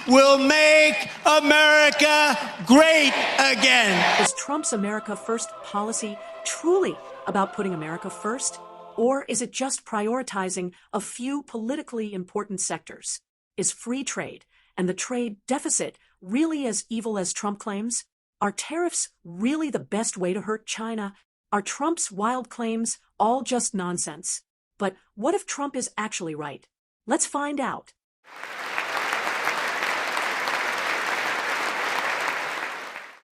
will make America great again. Is Trump's America First policy truly about putting America first? Or is it just prioritizing a few politically important sectors? Is free trade and the trade deficit really as evil as Trump claims? Are tariffs really the best way to hurt China? Are Trump's wild claims all just nonsense? But what if Trump is actually right? Let's find out.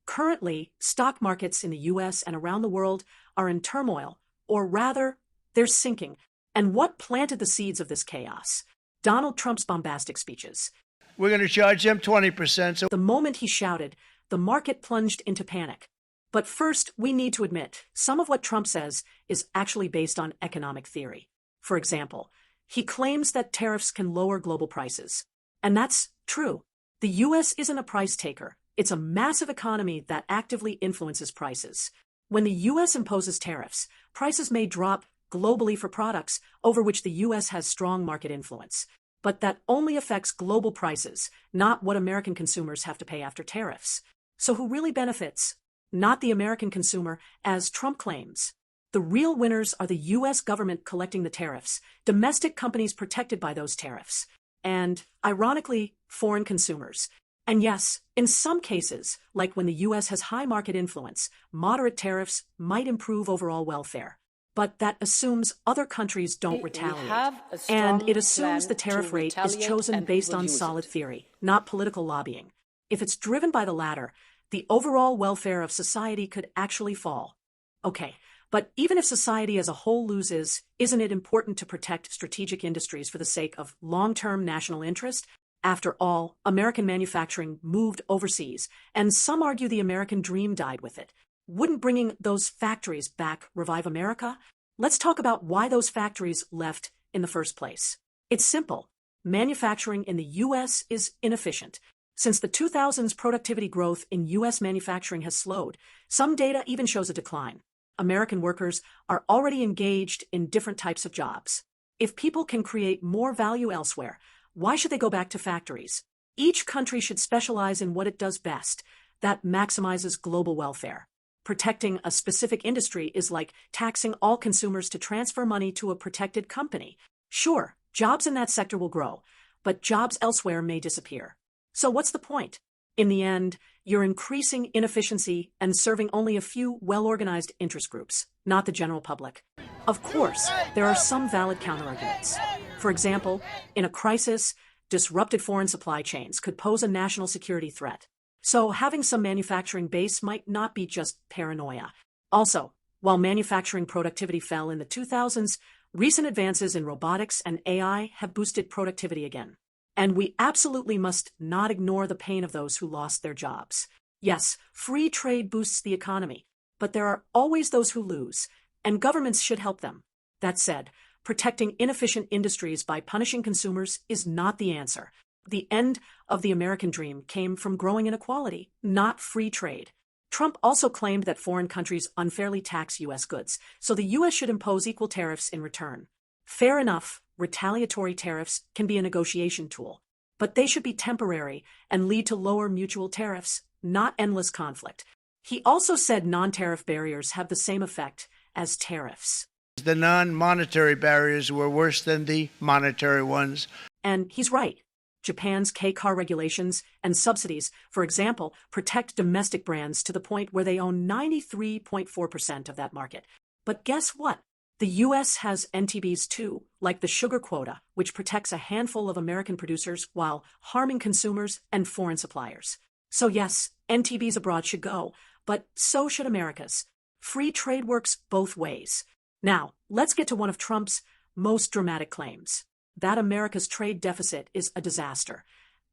Currently, stock markets in the US and around the world are in turmoil, or rather, they're sinking. And what planted the seeds of this chaos? Donald Trump's bombastic speeches. We're going to charge them 20%. So the moment he shouted, the market plunged into panic. But first, we need to admit, some of what Trump says is actually based on economic theory. For example, he claims that tariffs can lower global prices. And that's true. The US isn't a price taker. It's a massive economy that actively influences prices. When the US imposes tariffs, prices may drop globally for products over which the US has strong market influence. But that only affects global prices, not what American consumers have to pay after tariffs. So who really benefits? Not the American consumer, as Trump claims. The real winners are the US government collecting the tariffs, domestic companies protected by those tariffs, and, ironically, foreign consumers. And yes, in some cases, like when the US has high market influence, moderate tariffs might improve overall welfare. But that assumes other countries don't retaliate. And it assumes the tariff rate is chosen based on solid theory, not political lobbying. If it's driven by the latter, the overall welfare of society could actually fall. Okay, but even if society as a whole loses, isn't it important to protect strategic industries for the sake of long-term national interest? After all, American manufacturing moved overseas, and some argue the American dream died with it. Wouldn't bringing those factories back revive America? Let's talk about why those factories left in the first place. It's simple. Manufacturing in the U.S. is inefficient. Since the 2000s, productivity growth in U.S. manufacturing has slowed. Some data even shows a decline. American workers are already engaged in different types of jobs. If people can create more value elsewhere, why should they go back to factories? Each country should specialize in what it does best. That maximizes global welfare. Protecting a specific industry is like taxing all consumers to transfer money to a protected company. Sure, jobs in that sector will grow, but jobs elsewhere may disappear. So what's the point? In the end, you're increasing inefficiency and serving only a few well-organized interest groups, not the general public. Of course, there are some valid counterarguments. For example, in a crisis, disrupted foreign supply chains could pose a national security threat. So having some manufacturing base might not be just paranoia. Also, while manufacturing productivity fell in the 2000s, recent advances in robotics and AI have boosted productivity again. And we absolutely must not ignore the pain of those who lost their jobs. Yes, free trade boosts the economy, but there are always those who lose, and governments should help them. That said, protecting inefficient industries by punishing consumers is not the answer. The end of the American dream came from growing inequality, not free trade. Trump also claimed that foreign countries unfairly tax U.S. goods, so the U.S. should impose equal tariffs in return. Fair enough, retaliatory tariffs can be a negotiation tool, but they should be temporary and lead to lower mutual tariffs, not endless conflict. He also said non-tariff barriers have the same effect as tariffs. The non-monetary barriers were worse than the monetary ones. And he's right. Japan's K-car regulations and subsidies, for example, protect domestic brands to the point where they own 93.4% of that market. But guess what? The U.S. has NTBs too, like the sugar quota, which protects a handful of American producers while harming consumers and foreign suppliers. So yes, NTBs abroad should go, but so should America's. Free trade works both ways. Now, let's get to one of Trump's most dramatic claims. That America's trade deficit is a disaster,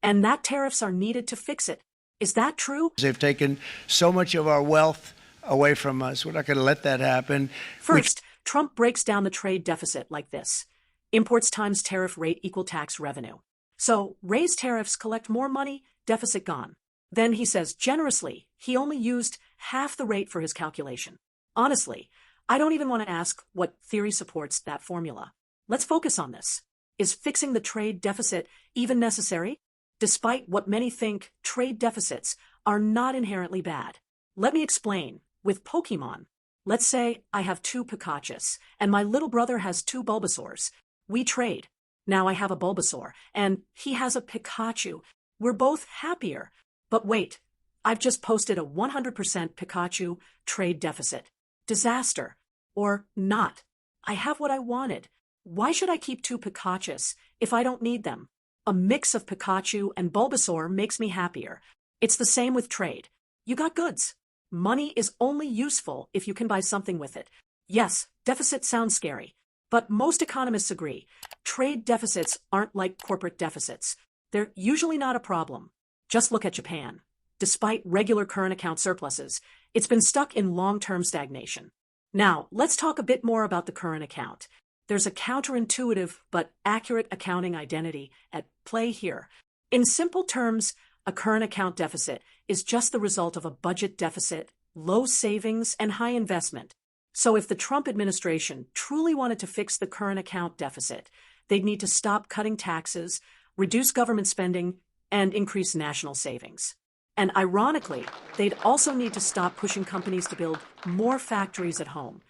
and that tariffs are needed to fix it. Is that true? They've taken so much of our wealth away from us. We're not going to let that happen. First, Trump breaks down the trade deficit like this. Imports times tariff rate equal tax revenue. So, raise tariffs, collect more money, deficit gone. Then he says generously, he only used half the rate for his calculation. Honestly, I don't even want to ask what theory supports that formula. Let's focus on this. Is fixing the trade deficit even necessary? despite what many think, trade deficits are not inherently bad. Let me explain. With Pokemon, let's say I have 2 Pikachus, and my little brother has 2 Bulbasaurs. We trade. Now I have a Bulbasaur, and he has a Pikachu. We're both happier. But wait, I've just posted a 100% Pikachu trade deficit. Disaster. Or not. I have what I wanted. Why should I keep 2 Pikachus if I don't need them? A mix of Pikachu and Bulbasaur makes me happier. It's the same with trade. You got goods. Money is only useful if you can buy something with it. Yes, deficit sounds scary, but most economists agree. Trade deficits aren't like corporate deficits. They're usually not a problem. Just look at Japan. Despite regular current account surpluses, it's been stuck in long-term stagnation. Now, let's talk a bit more about the current account. There's a counterintuitive but accurate accounting identity at play here. In simple terms, a current account deficit is just the result of a budget deficit, low savings, and high investment. So if the Trump administration truly wanted to fix the current account deficit, they'd need to stop cutting taxes, reduce government spending, and increase national savings. And ironically, they'd also need to stop pushing companies to build more factories at home,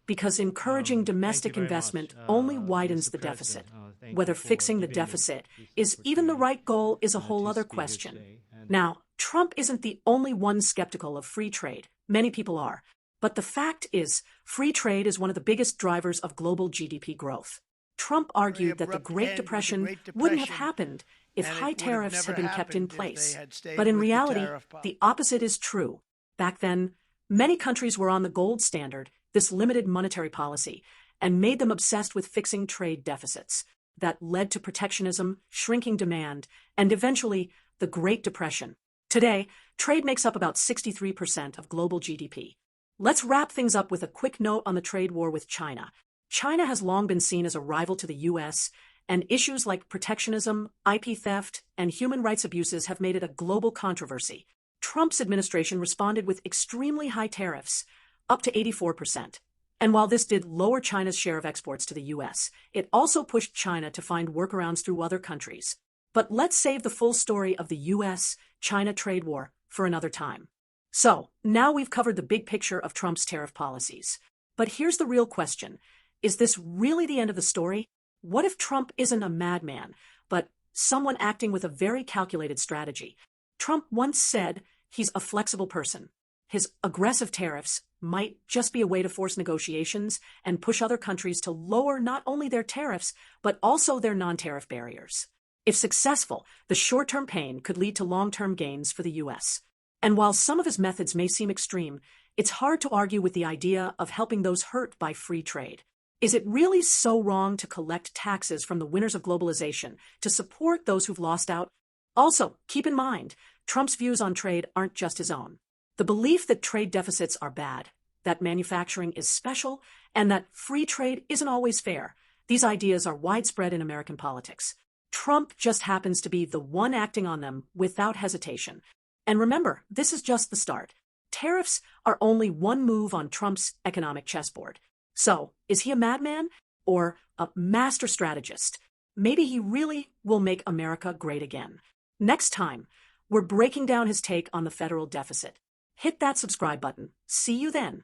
because encouraging domestic investment only widens the deficit. Whether fixing the deficit is even the right goal is a whole other question. Now, Trump isn't the only one skeptical of free trade. Many people are. But the fact is, free trade is one of the biggest drivers of global GDP growth. Trump argued that the Great Depression wouldn't have happened if high tariffs had been kept in place. But in reality, the opposite is true. Back then, many countries were on the gold standard, this limited monetary policy, and made them obsessed with fixing trade deficits. That led to protectionism, shrinking demand, and eventually the Great Depression. Today, trade makes up about 63% of global GDP. Let's wrap things up with a quick note on the trade war with China. China has long been seen as a rival to the U.S., and issues like protectionism, IP theft, and human rights abuses have made it a global controversy. Trump's administration responded with extremely high tariffs, up to 84%. And while this did lower China's share of exports to the U.S., it also pushed China to find workarounds through other countries. But let's save the full story of the U.S.-China trade war for another time. So, now we've covered the big picture of Trump's tariff policies. But here's the real question. Is this really the end of the story? What if Trump isn't a madman, but someone acting with a very calculated strategy? Trump once said he's a flexible person. His aggressive tariffs might just be a way to force negotiations and push other countries to lower not only their tariffs, but also their non-tariff barriers. If successful, the short-term pain could lead to long-term gains for the U.S. And while some of his methods may seem extreme, it's hard to argue with the idea of helping those hurt by free trade. Is it really so wrong to collect taxes from the winners of globalization to support those who've lost out? Also, keep in mind, Trump's views on trade aren't just his own. The belief that trade deficits are bad, that manufacturing is special, and that free trade isn't always fair, these ideas are widespread in American politics. Trump just happens to be the one acting on them without hesitation. And remember, this is just the start. Tariffs are only one move on Trump's economic chessboard. So, is he a madman or a master strategist? Maybe he really will make America great again. Next time, we're breaking down his take on the federal deficit. Hit that subscribe button. See you then.